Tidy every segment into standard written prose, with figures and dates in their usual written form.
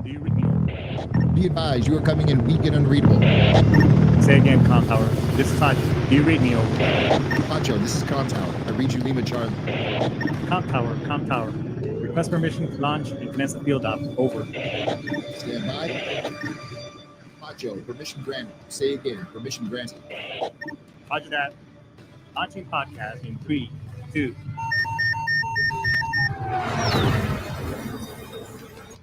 Do you read me? Be advised, you are coming in weak and unreadable. Say again, Con Tower. This is Pacho. Do you read me? Over. Pacho, this is Contower. I read you Lima Charlie. Com Tower. Com Tower. Request permission to launch and commence the field op. Over. Stand by. Pacho, permission granted. Say again, permission granted. Roger that. Launching podcast in 3, 2.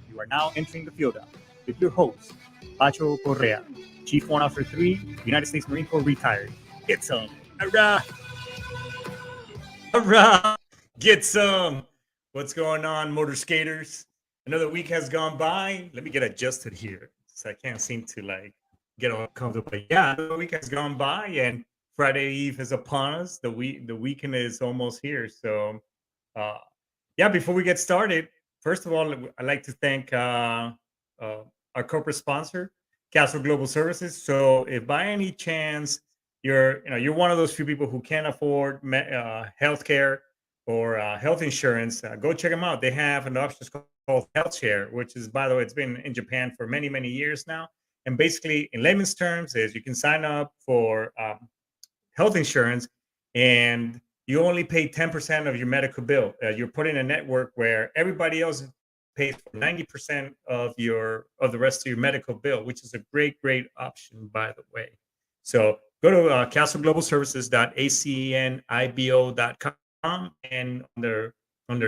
You are now entering the field op with your host, Pacho Correa, Chief Warrant Officer 3, United States Marine Corps retired. Get some. Hurrah! Hurrah! Get some. What's going on, motor skaters? Another week has gone by. Let me get adjusted here, so I can't seem to get all comfortable. But yeah, another week has gone by, and Friday Eve is upon us. The weekend is almost here. So, uh, yeah. Before we get started, first of all, I'd like to thank uh, our corporate sponsor, Castle Global Services. So, if by any chance you're one of those few people who can't afford healthcare or health insurance, go check them out. They have an option called Health Share, which is, by the way, it's been in Japan for many, many years now. And basically, in layman's terms, is you can sign up for health insurance and you only pay 10% of your medical bill. You're put in a network where everybody else pays for 90% of the rest of your medical bill, which is a great, great option, by the way. So go to castleglobalservices.acnibo.com and under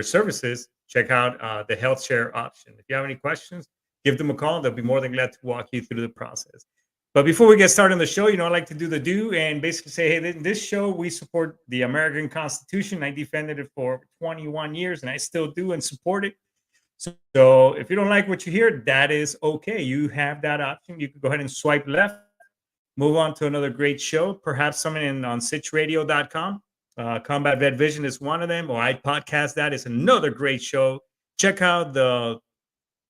services, check out the health share option. If you have any questions, give them a call. They'll be more than glad to walk you through the process. But before we get started on the show, I like to do the do and basically say, hey, in this show, we support the American Constitution. I defended it for 21 years and I still do and support it. So if you don't like what you hear, that is okay. You have that option. You can go ahead and swipe left, move on to another great show, perhaps something on sitchradio.com. Combat Vet Vision is one of them, or I podcast that is another great show. Check out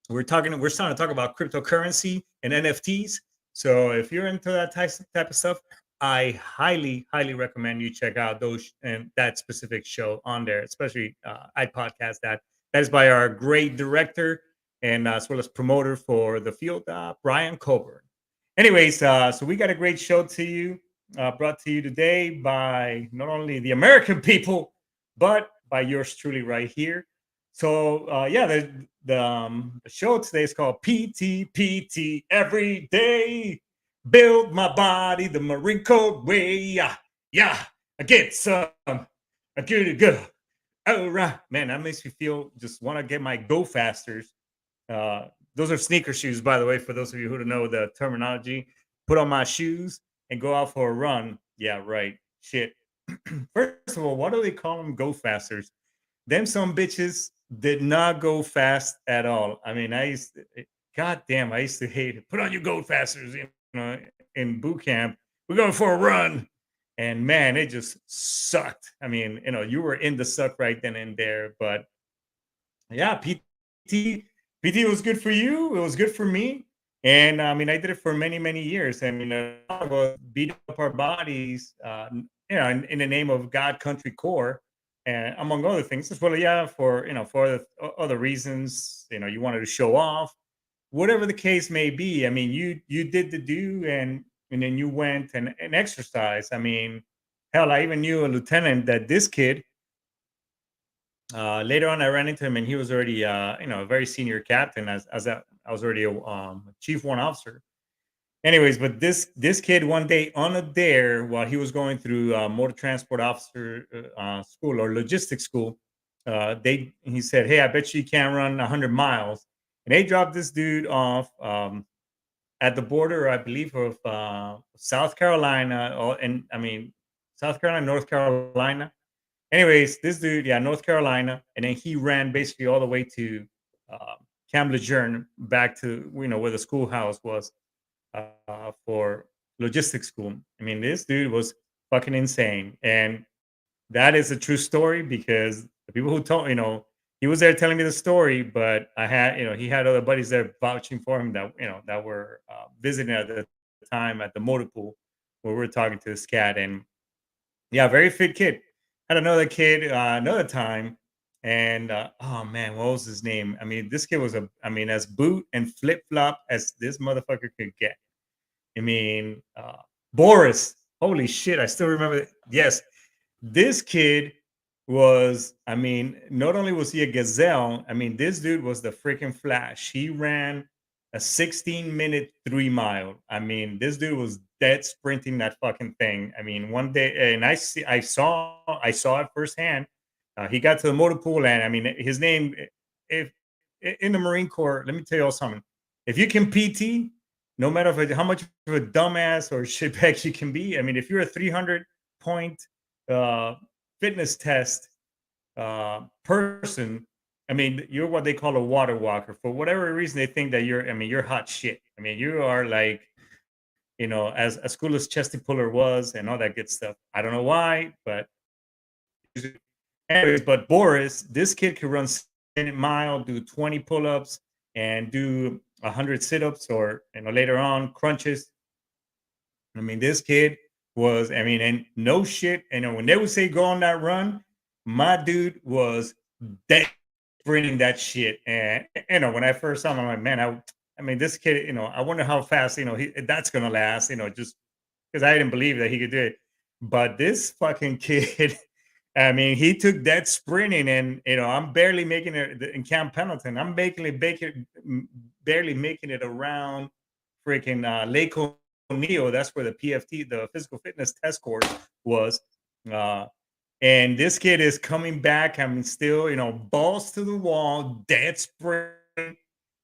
we're starting to talk about cryptocurrency and NFTs. So if you're into that type of stuff, I highly, highly recommend you check out those and that specific show on there, especially I podcast that. That is by our great director and as well as promoter for the field, Brian Coburn. Anyways, so we got a great show to you, brought to you today by not only the American people, but by yours truly right here. So yeah, the show today is called PTPT Every Day. Build my body the Marine Corps way. Yeah, yeah. I get some. I get it good. All right, man. That makes me feel just want to get my go fasters. Those are sneaker shoes, by the way, for those of you who don't know the terminology. Put on my shoes and go out for a run. Yeah, right. Shit. First of all, why do they call them go fasters? Them some bitches did not go fast at all. I mean, God damn, I used to hate it. Put on your gold fasters, in boot camp. We're going for a run. And man, it just sucked. I mean, you were in the suck right then and there. But yeah, PT was good for you. It was good for me. And I mean, I did it for many, many years. I mean, a lot of us beat up our bodies, in the name of God, country, core, and among other things as well. Yeah, for other reasons, you wanted to show off, whatever the case may be. I mean, you did the do, and then you went and exercised. I mean, hell, I even knew a lieutenant that this kid. Later on, I ran into him, and he was already, a very senior captain. I was already a chief one officer. Anyways, but this kid one day on a dare while he was going through motor transport officer school or logistics school, he said, "Hey, I bet you can't run 100 miles," and they dropped this dude off at the border, I believe, of South Carolina, and I mean South Carolina, North Carolina. Anyways, this dude, yeah, North Carolina, and then he ran basically all the way to uh, Camp Lejeune, back to where the schoolhouse was for logistics school. I mean, this dude was fucking insane, and that is a true story because the people who told he was there telling me the story, but I had he had other buddies there vouching for him that that were visiting at the time at the motor pool where we were talking to this cat, and yeah, very fit kid. Had another kid another time. And oh man, what was his name? I mean, this kid was as boot and flip flop as this motherfucker could get. I mean, Boris. Holy shit! I still remember. Yes, this kid was. I mean, not only was he a gazelle. I mean, this dude was the freaking Flash. He ran a 16-minute 3 mile. I mean, this dude was dead sprinting that fucking thing. I mean, one day, and I saw it firsthand. He got to the motor pool, and I mean, his name. If in the Marine Corps, let me tell you all something. If you can PT, no matter how much of a dumbass or shitbag you can be. I mean, if you're a 300 point uh, fitness test person, I mean, you're what they call a water walker. For whatever reason, they think that you're. I mean, you're hot shit. I mean, you are like, as cool as Chesty Puller was and all that good stuff. I don't know why, but anyways, but Boris, this kid could run 7 mile, do 20 pull-ups, and do 100 sit-ups, or later on crunches. I mean, this kid was, I mean, and no shit. When they would say go on that run, my dude was dead sprinting that shit. And when I first saw him, I'm like, man, I mean, this kid, I wonder how fast, that's gonna last, just because I didn't believe that he could do it. But this fucking kid, I mean, he took that sprinting, and I'm barely making it in Camp Pendleton. I'm barely making it around freaking Lake O'Neill. That's where the PFT, the physical fitness test course, was. Uh, and this kid is coming back. I mean, still, balls to the wall, dead sprint,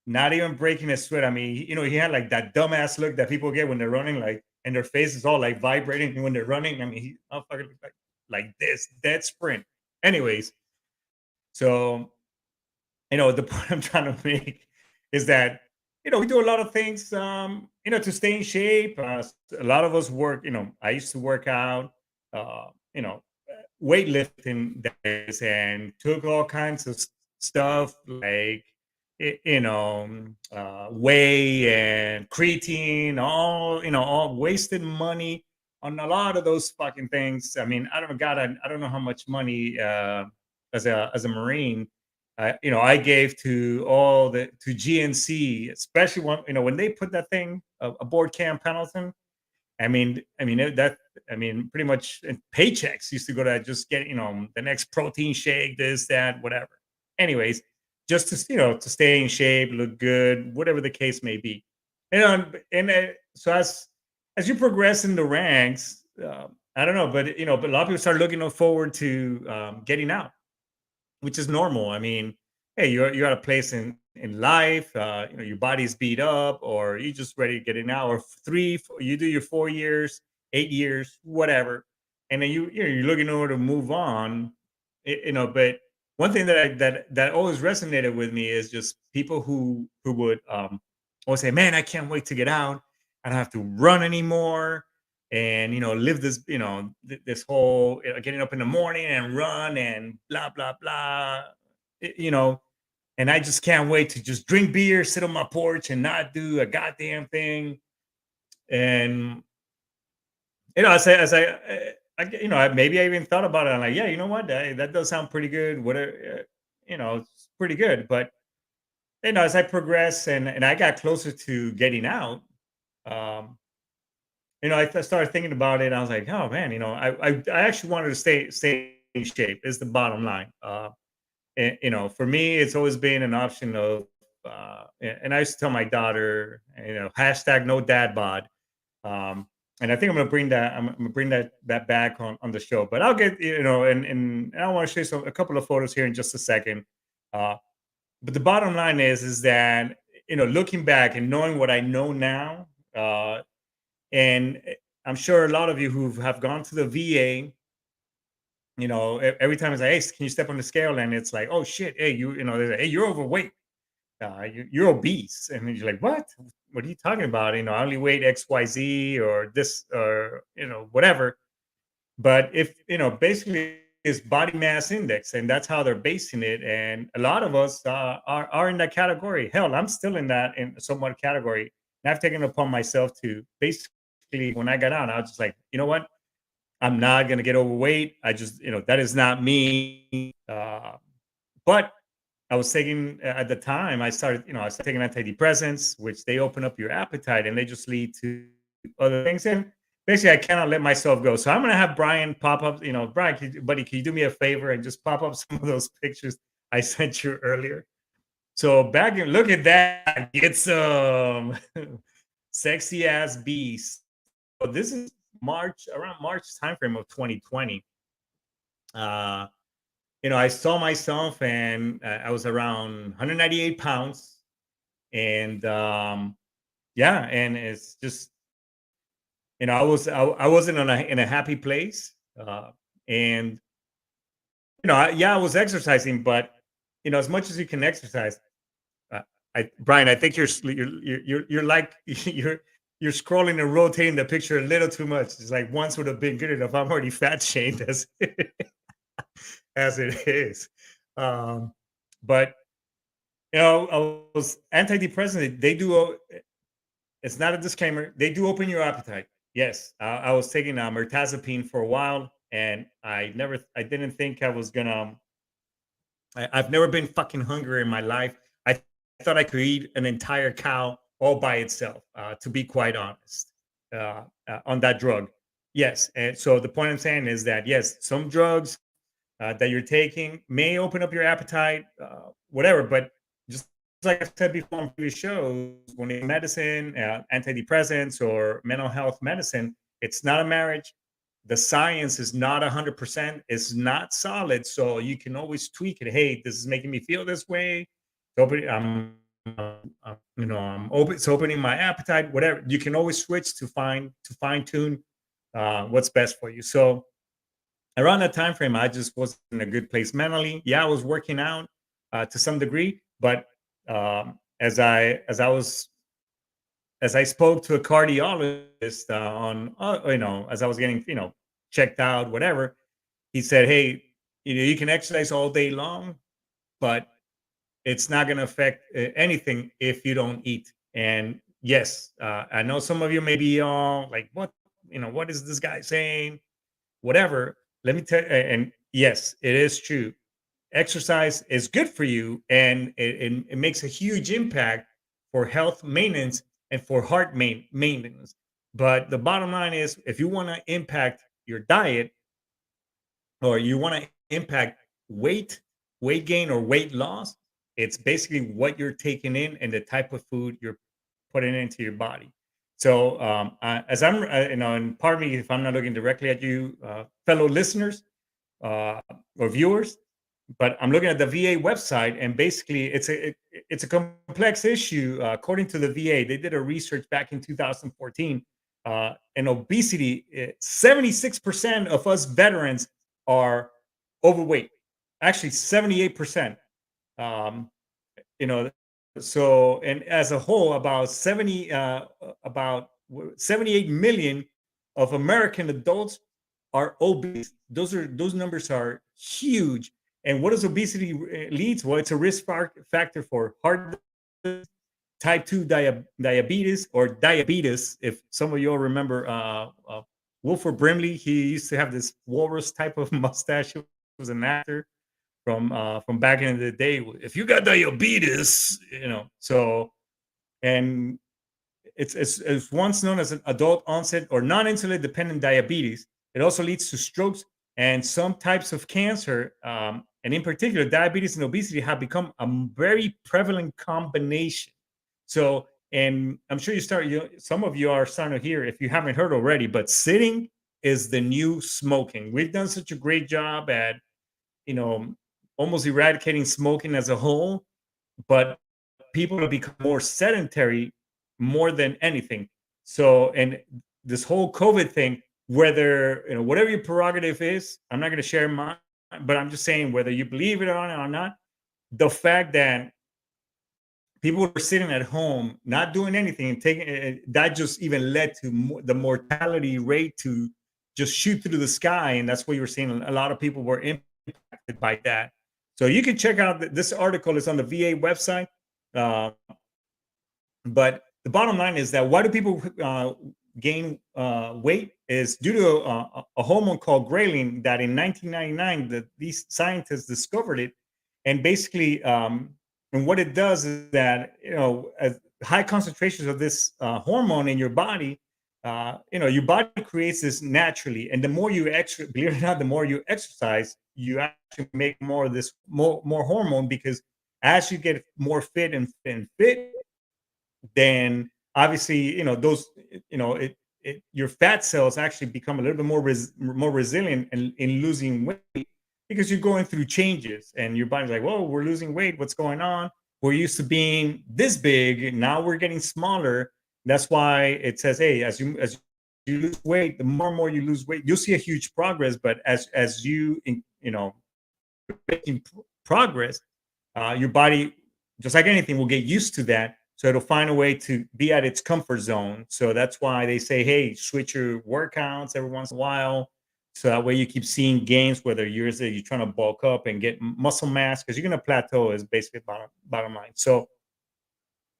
not even breaking a sweat. I mean, he had like that dumbass look that people get when they're running, like, and their face is all like vibrating when they're running. I mean, he fucking like this dead sprint. Anyways, so the point I'm trying to make is that we do a lot of things to stay in shape. A lot of us work. I used to work out. Uh, you know, weightlifting days, and took all kinds of stuff like whey and creatine, all wasted money on a lot of those fucking things. I mean, I don't know how much money as a Marine. I gave to GNC, especially when they put that thing aboard Camp Pendleton. Pretty much paychecks used to go to just get the next protein shake, this, that, whatever. Anyways, just to stay in shape, look good, whatever the case may be. So as you progress in the ranks, I don't know, but a lot of people start looking forward to getting out, which is normal. I mean, hey, you're at a place in life, your body's beat up, or you just ready to get in now, or you do your 4 years, 8 years, whatever, and then you're looking over to move on. But one thing that always resonated with me is just people who would always say, "Man, I can't wait to get out. I don't have to run anymore." And live this this whole getting up in the morning and run and blah blah blah, y- you know and I just can't wait to just drink beer, sit on my porch, and not do a goddamn thing. And maybe I even thought about it. I'm like, yeah, you know what, that does sound pretty good. Whatever, it's pretty good. But as I progress and I got closer to getting out, um started thinking about it. I was like, oh man, I actually wanted to stay in shape. Is the bottom line. And, for me, it's always been an option of, and I used to tell my daughter, hashtag no dad bod. Um, and I think I'm gonna bring that back on the show. But I'll get, and I want to show you a couple of photos here in just a second. Uh, but the bottom line is that looking back and knowing what I know now, and I'm sure a lot of you who have gone to the VA, every time it's like, hey, can you step on the scale? And it's like, oh shit, hey, they're like, hey, you're overweight, you're obese, and then you're like, what are you talking about? I only weigh XYZ or this or whatever. But if basically it's body mass index, and that's how they're basing it. And a lot of us are in that category. Hell, I'm still in that in somewhat category. And I've taken it upon myself to basically, when I got out, I was just like, you know what? I'm not gonna get overweight. I just, that is not me. But I was taking at the time I started taking antidepressants, which they open up your appetite and they just lead to other things. And basically, I cannot let myself go. So I'm gonna have Brian pop up. Brian, buddy, can you do me a favor and just pop up some of those pictures I sent you earlier? So back in, look at that, get some sexy ass beast. So this is around March timeframe of 2020. Uh, I saw myself and I was around 198 pounds. And yeah, and it's just, I wasn't in a happy place. And, I was exercising, but, as much as you can exercise, uh, Brian, I think you're like, you're scrolling and rotating the picture a little too much. It's like once would have been good enough. I'm already fat shamed as it is. Um, but I was antidepressant. They do. It's not a disclaimer. They do open your appetite. Yes, I was taking mirtazapine for a while, and I didn't think I was gonna. I've never been fucking hungry in my life. Thought I could eat an entire cow all by itself. To be quite honest, on that drug. Yes, and so the point I'm saying is that yes, some drugs that you're taking may open up your appetite, whatever. But just like I said before on previous shows, when it's medicine, antidepressants, or mental health medicine, it's not a marriage. The science is not 100%. It's not solid, so you can always tweak it. Hey, this is making me feel this way. I'm open. It's opening my appetite. Whatever. You can always switch to fine tune what's best for you. So around that time frame, I just wasn't in a good place mentally. Yeah, I was working out to some degree, but as I spoke to a cardiologist as I was getting checked out, whatever, he said, "Hey, you can exercise all day long, but it's not going to affect anything if you don't eat." And yes, I know some of you may be all like, what is this guy saying? Whatever. Let me tell you, and yes, it is true. Exercise is good for you, and it makes a huge impact for health maintenance and for heart maintenance. But the bottom line is, if you want to impact your diet, or you want to impact weight, weight gain, or weight loss, it's basically what you're taking in and the type of food you're putting into your body. So, as I'm, and pardon me if I'm not looking directly at you, fellow listeners uh, or viewers, but I'm looking at the VA website, and basically, it's a complex issue. According to the VA, they did a research back in 2014, and obesity. 76% of us veterans are overweight. Actually, 78%. Um, you know, so, and as a whole, about 78 million of American adults are obese. Those numbers are huge. And what does obesity leads? Well, it's a risk factor for heart disease, type 2 diabetes, or diabetes. If some of you all remember Wilford Brimley, he used to have this walrus type of mustache. He was an actor from back in the day. If you got diabetes, so, and it's once known as an adult onset or non-insulin dependent diabetes. It also leads to strokes and some types of cancer. And in particular, diabetes and obesity have become a very prevalent combination. So, and I'm sure some of you are starting to hear, if you haven't heard already, but sitting is the new smoking. We've done such a great job at, you know, almost eradicating smoking as a whole, but people have become more sedentary more than anything. So, and this whole COVID thing, whether, whatever your prerogative is, I'm not going to share mine, but I'm just saying, whether you believe it or not, the fact that people were sitting at home, not doing anything, and taking that just even led to the mortality rate to just shoot through the sky. And that's what you were seeing. A lot of people were impacted by that. So you can check out this article is on the VA website. Uh, but the bottom line is that why do people gain weight is due to a hormone called ghrelin that in 1999 these scientists discovered it, And basically, and what it does is that, as high concentrations of this hormone in your body, your body creates this naturally. And the more you believe it or not, the more you exercise, you actually make more of this more hormone, because as you get more fit and fit, then obviously, those, your fat cells actually become a little bit more resilient in losing weight, because you're going through changes and your body's like, whoa, we're losing weight. What's going on? We're used to being this big. Now we're getting smaller. That's why it says, hey, as you lose weight, the more and more you lose weight, you'll see a huge progress. But as making progress, your body, just like anything, will get used to that. So it'll find a way to be at its comfort zone. So that's why they say, hey, switch your workouts every once in a while. So that way you keep seeing gains, whether you're trying to bulk up and get muscle mass, because you're going to plateau, is basically bottom line.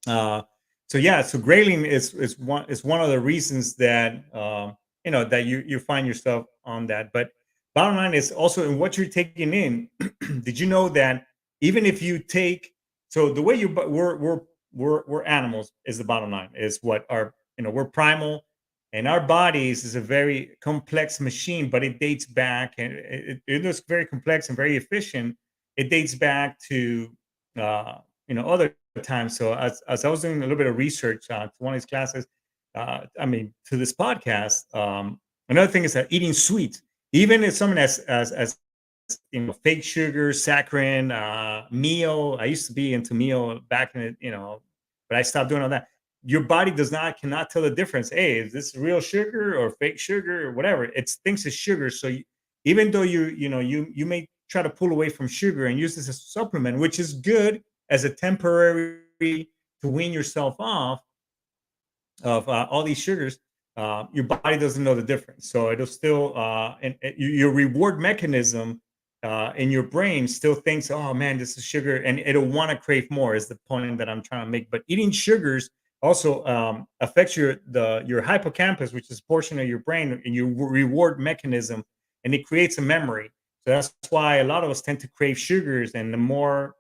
Uh, so yeah, so ghrelin is one of the reasons that that you find yourself on that. But bottom line is also in what you're taking in. Did you know that even if you take, so the way we're animals, is the bottom line, is what our, we're primal, and our bodies is a very complex machine, but it dates back, and it is very complex and very efficient. It dates back to other time. So as I was doing a little bit of research to one of these classes, to this podcast, another thing is that eating sweets, even if something as fake sugar, saccharin, meal. I used to be into meal back in it, but I stopped doing all that. Your body cannot tell the difference. Hey, is this real sugar or fake sugar or whatever? It thinks it's sugar. So even though you may try to pull away from sugar and use this as a supplement, which is good as a temporary to wean yourself off of all these sugars, your body doesn't know the difference. So it'll still, your reward mechanism in your brain still thinks, oh man, this is sugar, and it'll want to crave more. Is the point that I'm trying to make. But eating sugars also affects your hippocampus, which is a portion of your brain, and your reward mechanism, and it creates a memory. So that's why a lot of us tend to crave sugars, and the more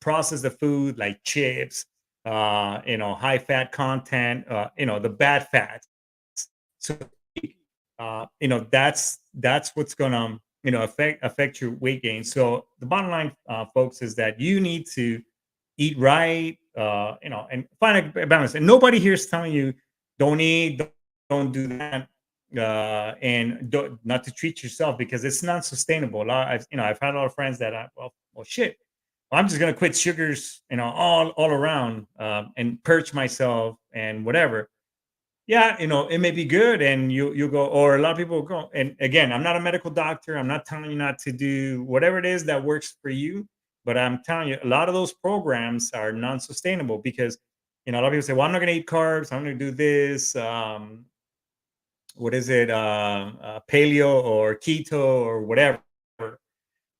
processed the food, like chips, high fat content, the bad fats. So, that's what's gonna, affect your weight gain. So the bottom line, folks, is that you need to eat right, and find a balance. And nobody here is telling you don't eat, don't do that, and not to treat yourself, because it's not sustainable. I've had a lot of friends that well, shit, I'm just gonna quit sugars, all around, and purge myself and whatever. Yeah, it may be good, and you go, or a lot of people go. And again, I'm not a medical doctor. I'm not telling you not to do whatever it is that works for you, but I'm telling you, a lot of those programs are non-sustainable, because a lot of people say, well, I'm not gonna eat carbs. I'm gonna do this. What is it? Paleo or keto or whatever.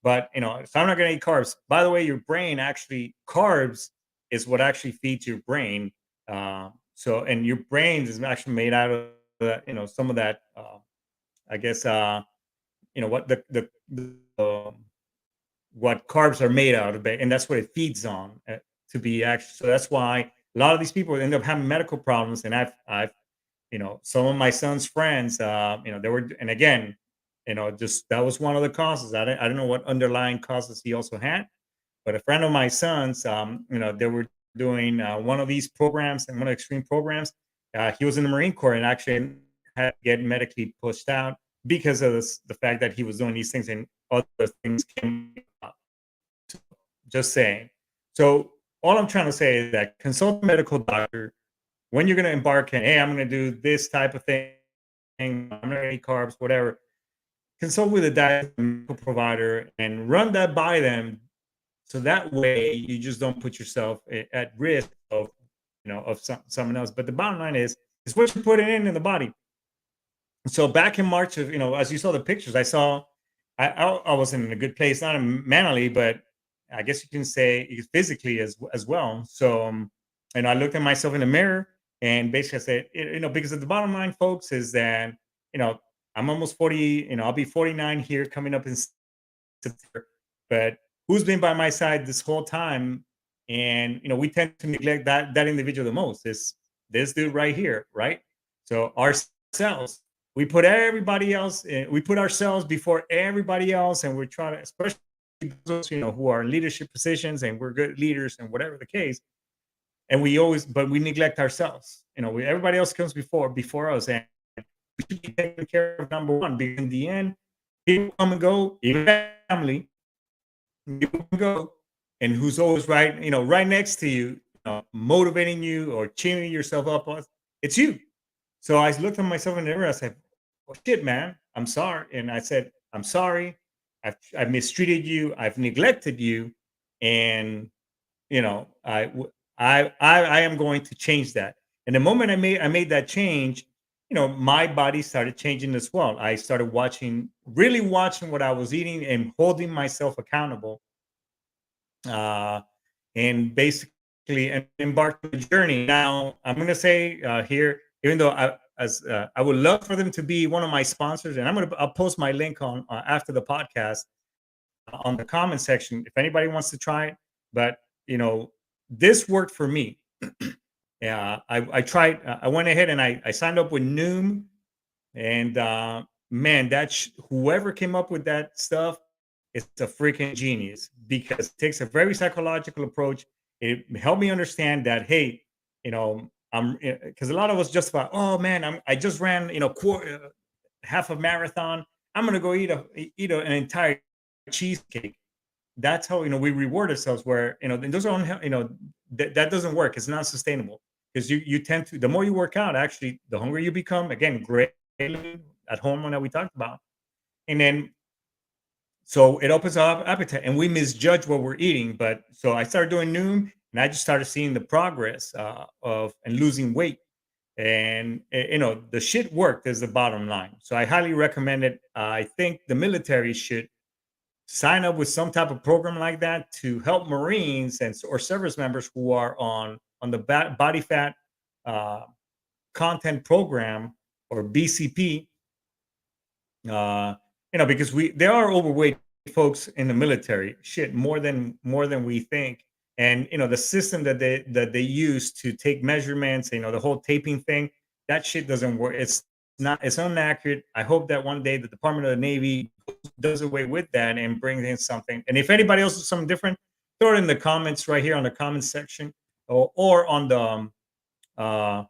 But so I'm not going to eat carbs. By the way, your brain actually, carbs is what actually feeds your brain. And your brain is actually made out of some of that. I guess what what carbs are made out of, it, and that's what it feeds on, to be actually. So that's why a lot of these people end up having medical problems. And I've some of my son's friends, they were, and again, just that was one of the causes. I don't know what underlying causes he also had, but a friend of my son's, they were doing one of these programs, and one of the extreme programs. He was in the Marine Corps, and actually had to get medically pushed out because of the fact that he was doing these things, and other things came up. Just saying. So all I'm trying to say is that consult a medical doctor when you're going to embark in. Hey, I'm going to do this type of thing. I'm going to eat carbs, whatever. Consult with a diet medical provider and run that by them, so that way you just don't put yourself at risk of someone else. But the bottom line is what you're putting in the body. So back in March of, as you saw the pictures, I wasn't in a good place, not mentally, but I guess you can say physically as well. So and I looked at myself in the mirror, and basically I said, because of the bottom line, folks, is that I'm almost 40. I'll be 49 here coming up in September. But who's been by my side this whole time, and we tend to neglect that individual the most. Is this dude right here, right? So ourselves, we put everybody else, we put ourselves before everybody else, and we're trying to, especially those who are in leadership positions, and we're good leaders, and whatever the case. And but we neglect ourselves. Everybody else comes before us, and we should be taking care of number one. Because in the end, people come and go, even family, you can go, and who's always right, right next to you, motivating you or cheering yourself up on, it's you. So I looked at myself in the mirror. I said, "Oh shit, man, I'm sorry." And I said, "I'm sorry. I've mistreated you. I've neglected you, and you know, I w- I am going to change that." And the moment I made that change, my body started changing as well. I started really watching what I was eating and holding myself accountable, uh, and basically embarked on a journey. Now, I'm going to say here, even though I would love for them to be one of my sponsors, and I'll post my link on after the podcast on the comment section if anybody wants to try it. But you know, this worked for me. Yeah, I tried. I went ahead and I signed up with Noom, and man, whoever came up with that stuff is a freaking genius, because it takes a very psychological approach. It helped me understand that, hey, I'm because a lot of us just about, oh man, I just ran, half a marathon. I'm gonna go an entire cheesecake. That's how we reward ourselves. Where and those are that doesn't work. It's not sustainable, because you tend to, the more you work out, actually the hungrier you become. Again, great at hormone that we talked about. And then so it opens up appetite, and we misjudge what we're eating. But so I started doing Noom, and I just started seeing the progress of and losing weight. And the shit worked, is the bottom line. So I highly recommend it. I think the military should sign up with some type of program like that to help Marines or service members who are on the body fat uh, content program, or BCP. uh, because there are overweight folks in the military, shit, more than we think. And the system that they use to take measurements, the whole taping thing, that shit doesn't work. It's inaccurate. I hope that one day the Department of the Navy does away with that and brings in something. And if anybody else is something different, throw it in the comments right here on the comments section, or on the uh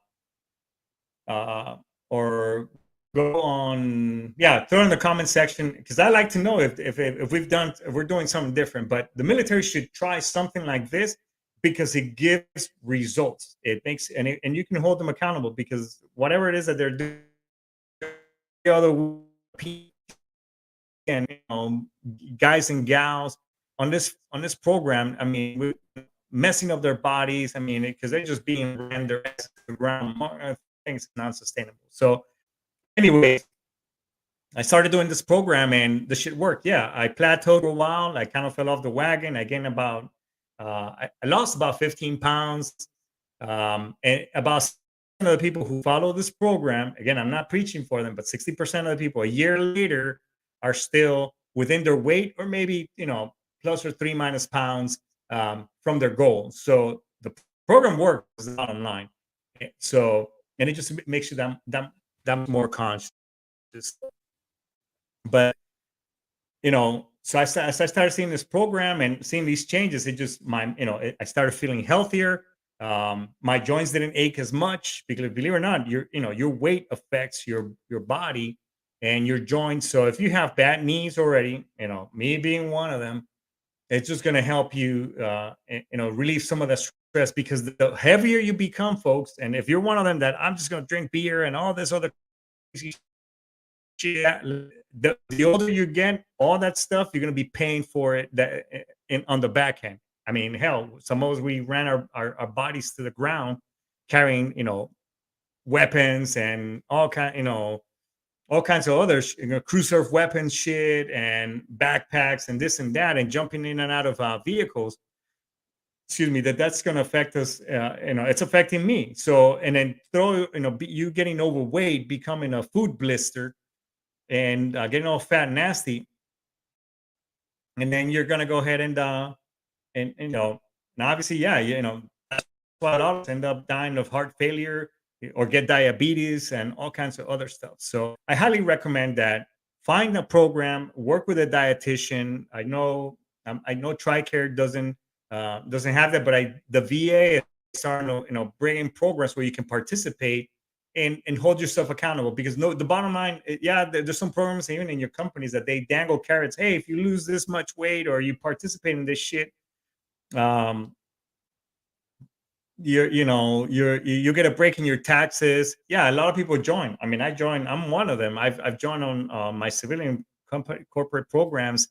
uh, or go on, yeah, throw in the comment section, because I like to know if we're doing something different. But the military should try something like this, because it gives results. It makes and you can hold them accountable, because whatever it is that they're doing, the other people, and guys and gals on this program, I mean, messing up their bodies. I mean, because they're just being ran their ass to the ground. Things not sustainable. So, anyway, I started doing this program, and the shit worked. Yeah, I plateaued for a while. I kind of fell off the wagon. I gained I lost about 15 pounds. And about 60% of the people who follow this program, again, I'm not preaching for them, but 60% of the people a year later are still within their weight, or maybe, plus or three minus pounds from their goal. So the program works, is the bottom line. So, and it just makes you that more conscious. But so as I started seeing this program and seeing these changes, it just I started feeling healthier. My joints didn't ache as much, because, believe it or not, your weight affects your body and your joints. So if you have bad knees already, me being one of them, it's just going to help you relieve some of the stress, because the heavier you become, folks. And if you're one of them that, I'm just going to drink beer and all this other crazy shit, the older you get, all that stuff, you're going to be paying for it on the back end. I mean, hell, some of us, we ran our bodies to the ground, carrying weapons and all kinds of other crew serve weapons shit, and backpacks and this and that, and jumping in and out of vehicles. Excuse me, that's going to affect us. It's affecting me. So, and then you getting overweight, becoming a food blister, and getting all fat and nasty. and then you're gonna go ahead and and obviously, yeah, that's why a lot of us end up dying of heart failure or get diabetes and all kinds of other stuff. So I highly recommend that. Find a program, work with a dietitian. I know TRICARE doesn't have that, but the VA is starting to bring in programs where you can participate and hold yourself accountable. Because no, the bottom line, yeah, there's some programs even in your companies that they dangle carrots. Hey, if you lose this much weight or you participate in this shit, um you get a break in your taxes. Yeah, a lot of people join. I mean, I joined. I'm one of them. I've joined on my civilian company corporate programs,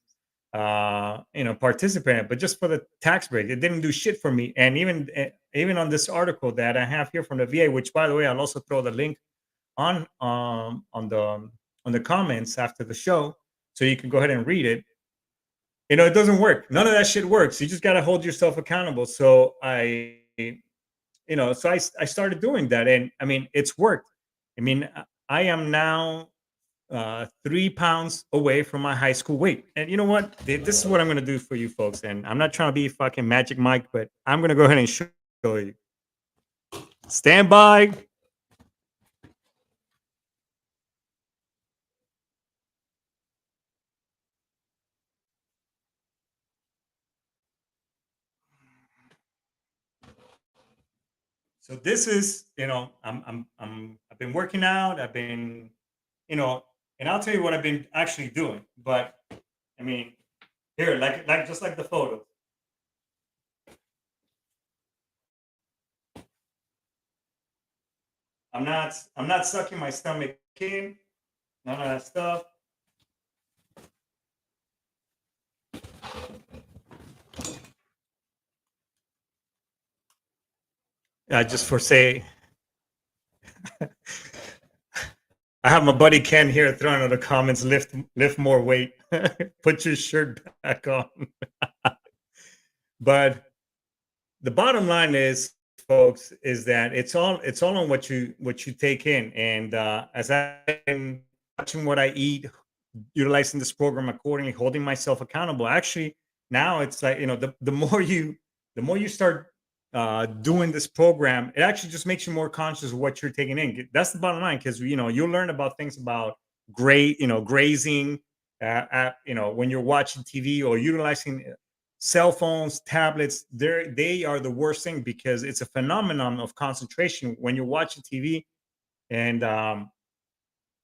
participating, but just for the tax break. It didn't do shit for me. And even on this article that I have here from the VA, which by the way, I'll also throw the link on the comments after the show, so you can go ahead and read it. It doesn't work. None of that shit works. You just got to hold yourself accountable. So I started doing that, and I mean, it's worked. I mean, I am now 3 pounds away from my high school weight. And you know what? This is what I'm going to do for you folks. And I'm not trying to be fucking Magic Mike, but I'm going to go ahead and show you. Stand by. So this is, I've been working out. I've been, you know, and I'll tell you what I've been actually doing. But I mean, here, like just like the photo. I'm not sucking my stomach in. None of that stuff. Just for say, I have my buddy Ken here throwing in the comments. Lift more weight. Put your shirt back on. But the bottom line is, folks, is that it's all on what you take in. And as I'm watching what I eat, utilizing this program accordingly, holding myself accountable. Actually, now it's like the more you start doing this program, it actually just makes you more conscious of what you're taking in. That's the bottom line, because you'll learn about things about grazing, when you're watching TV or utilizing cell phones, tablets. They are the worst thing, because it's a phenomenon of concentration when you're watching TV, and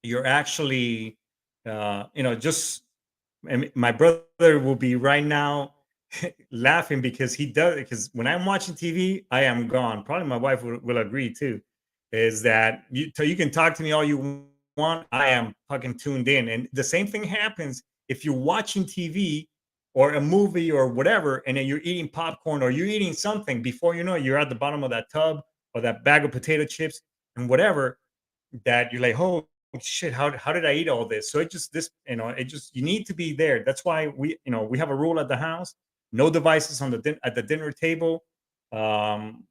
you're actually just, and my brother will be right now laughing because he does, because when I'm watching TV, I am gone. Probably my wife will agree too. Is that you can talk to me all you want? I am fucking tuned in. And the same thing happens if you're watching TV or a movie or whatever, and then you're eating popcorn or you're eating something. Before you know it, you're at the bottom of that tub or that bag of potato chips and whatever, that you're like, oh shit, how did I eat all this? So it just this, it just, you need to be there. That's why we have a rule at the house: no devices on at the dinner table. Um,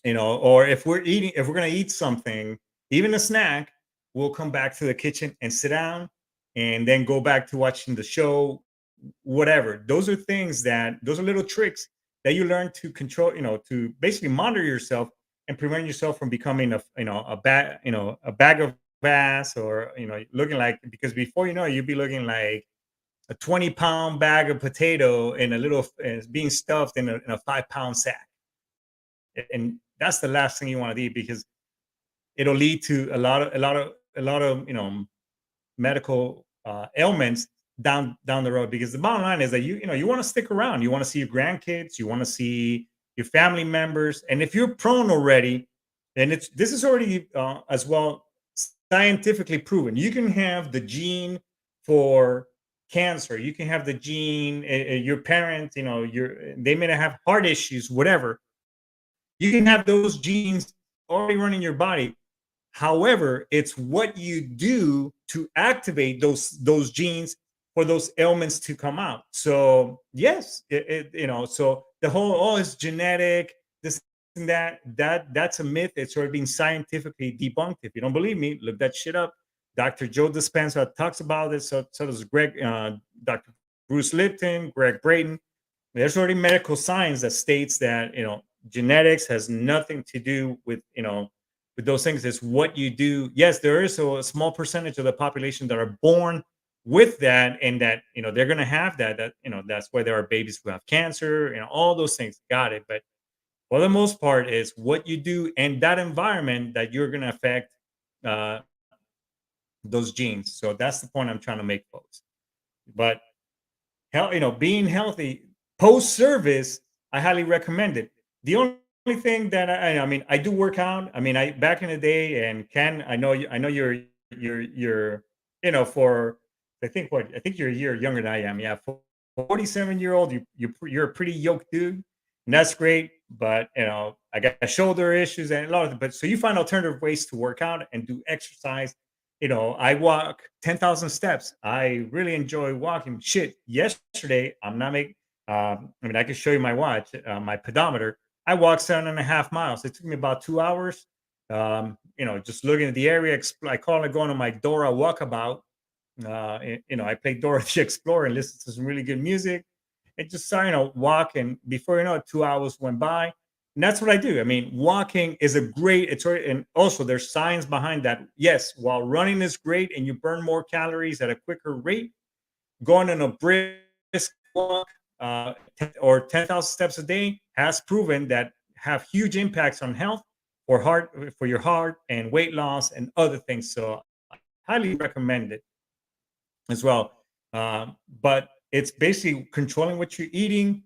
or if we're gonna eat something, even a snack, we'll come back to the kitchen and sit down, and then go back to watching the show, whatever. Those are little tricks that you learn to control, to basically monitor yourself and prevent yourself from becoming a bag of ass, or looking like, because before you'd be looking like a 20-pound bag of potato in a little, being stuffed in a 5-pound sack. And that's the last thing you want to eat, because it'll lead to a lot of medical ailments down the road. Because the bottom line is that you want to stick around. You want to see your grandkids. You want to see your family members. And if you're prone already, then this is already as well scientifically proven. You can have the gene for cancer. You can have the gene. Your parents, they may not have heart issues, whatever. You can have those genes already running your body. However, it's what you do to activate those genes for those ailments to come out. So yes, so the whole, oh, it's genetic, this and that's a myth. It's already been scientifically debunked. If you don't believe me, look that shit up. Dr. Joe Dispenza talks about this. So does Dr. Bruce Lipton, Greg Brayton. There's already medical science that states that genetics has nothing to do with with those things. It's what you do. Yes, there is a small percentage of the population that are born with that, and that they're going to have that that's why there are babies who have cancer, all those things. Got it. But for the most part, is what you do and that environment that you're going to affect uh, those genes. So that's the point I'm trying to make, folks. But being healthy post service, I highly recommend it. The only thing that I mean, I do work out. I mean, I back in the day, and Ken, I know you're for I think you're a year younger than I am. Yeah, 47-year-old, you're a pretty yoked dude, and that's great. But I got shoulder issues and a lot of, but so you find alternative ways to work out and do exercise. I walk 10,000 steps. I really enjoy walking. Shit, yesterday, I'm not making, I mean, I can show you my watch, my pedometer. I walked 7.5 miles. It took me about 2 hours. Just looking at the area, I call it going on my Dora walkabout. I play Dora the Explorer and listen to some really good music. And just walk, and before you know it, 2 hours went by. And that's what I do. I mean, walking is a great, and also there's science behind that. Yes, while running is great and you burn more calories at a quicker rate, going on a brisk walk or 10,000 steps a day has proven that have huge impacts on health for your heart and weight loss and other things. So I highly recommend it as well. But it's basically controlling what you're eating,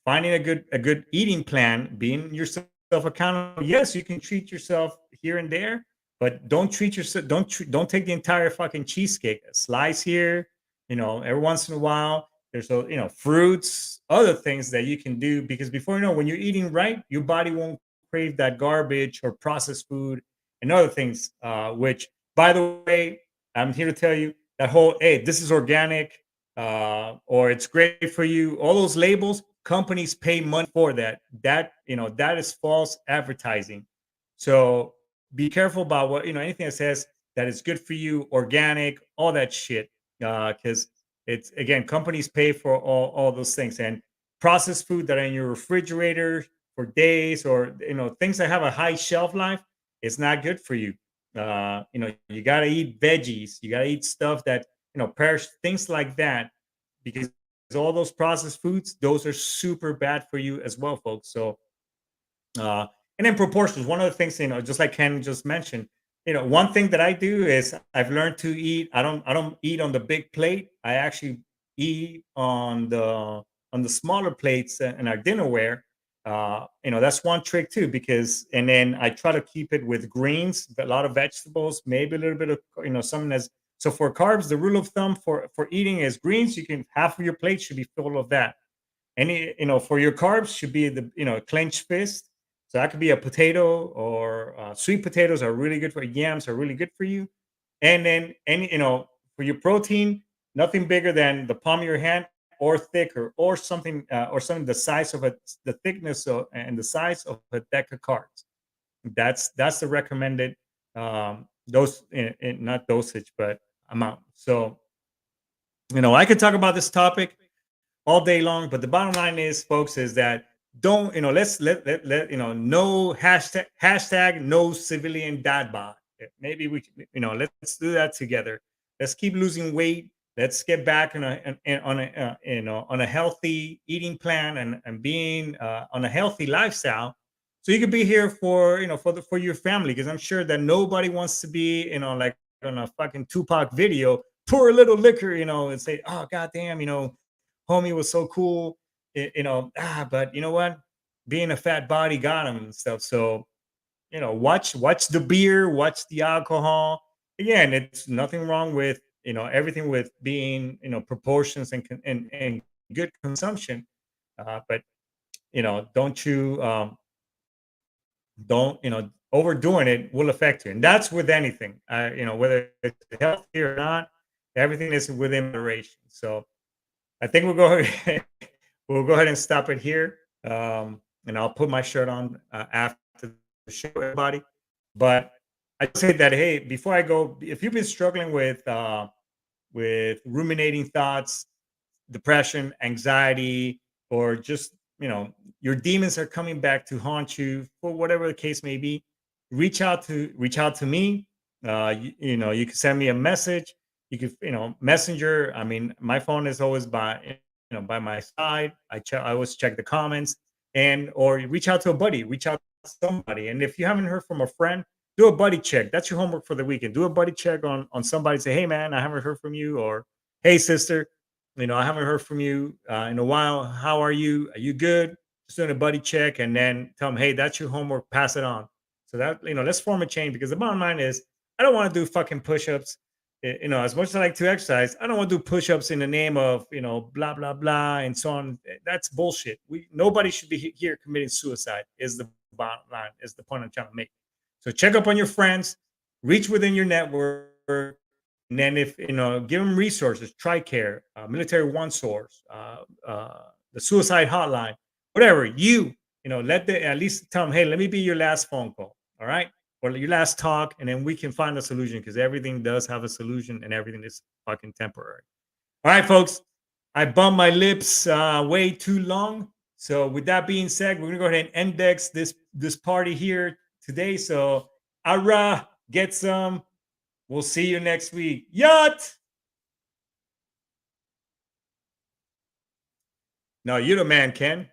finding a good eating plan, being yourself accountable. Yes, you can treat yourself here and there, but don't treat yourself. Don't take the entire fucking cheesecake. A slice here, every once in a while. There's fruits, other things that you can do, because before when you're eating right, your body won't crave that garbage or processed food and other things. Which, by the way, I'm here to tell you that whole hey, this is organic, or it's great for you. All those labels, companies pay money for that. That is false advertising. So be careful about what anything that says that it's good for you, organic, all that shit. Because it's again, companies pay for all those things, and processed food that are in your refrigerator for days, or things that have a high shelf life, it's not good for you. You got to eat veggies. You got to eat stuff that perish, things like that, because all those processed foods, those are super bad for you as well, folks. So and then proportions. One of the things, just like Ken just mentioned, one thing that I do is I've learned to eat. I don't eat on the big plate. I actually eat on the smaller plates and our dinnerware. That's one trick too, because and then I try to keep it with greens, a lot of vegetables, maybe a little bit of something as so for carbs. The rule of thumb for eating is greens. You can half of your plate should be full of that. Any for your carbs should be the clenched fist. So that could be a potato, or sweet potatoes are really good for yams, are really good for you. And then any for your protein, nothing bigger than the palm of your hand or thicker, or something the size of the thickness and the size of a deck of cards. That's the recommended dose, not dosage, but amount. So I could talk about this topic all day long. But the bottom line is, folks, is that don't let's let no hashtag no civilian dad bod. Maybe we let's do that together. Let's keep losing weight. Let's get back on a on a healthy eating plan, and being on a healthy lifestyle, so you can be here for for your family, because I'm sure that nobody wants to be like on a fucking Tupac video, pour a little liquor, and say, oh goddamn, homie was so cool, but you know what? Being a fat body got him and stuff. So, watch the beer, watch the alcohol. Again, it's nothing wrong with, everything with being, proportions and good consumption. But, don't overdoing it will affect you. And that's with anything, whether it's healthy or not, everything is within moderation. So, I think we'll go ahead and stop it here. And I'll put my shirt on after the show, everybody. But I say that, hey, before I go, if you've been struggling with ruminating thoughts, depression, anxiety, or just, your demons are coming back to haunt you for whatever the case may be, reach out to me. You can send me a message. You can, messenger. I mean, my phone is always by my side. I always check the comments, and or you reach out to a buddy, reach out to somebody. And if you haven't heard from a friend, do a buddy check. That's your homework for the weekend. Do a buddy check on somebody. Say, hey man, I haven't heard from you, or hey sister, I haven't heard from you in a while. How are you? Are you good? Just doing a buddy check, and then tell them, hey, that's your homework. Pass it on. So that, let's form a chain, because the bottom line is, I don't want to do fucking push-ups. As much as I like to exercise, I don't want to do push-ups in the name of, blah blah blah and so on. That's bullshit. Nobody should be here committing suicide. Is the bottom line? Is the point I'm trying to make? So check up on your friends, reach within your network, and then if give them resources, TRICARE, Military One Source, the suicide hotline, whatever. Let the at least tell them, hey, let me be your last phone call, all right, or your last talk, and then we can find a solution, because everything does have a solution, and everything is fucking temporary. All right, folks, I bummed my lips way too long. So with that being said, we're gonna go ahead and index this party here today. So, ara, get some. We'll see you next week. Yacht. No, you're the man, Ken.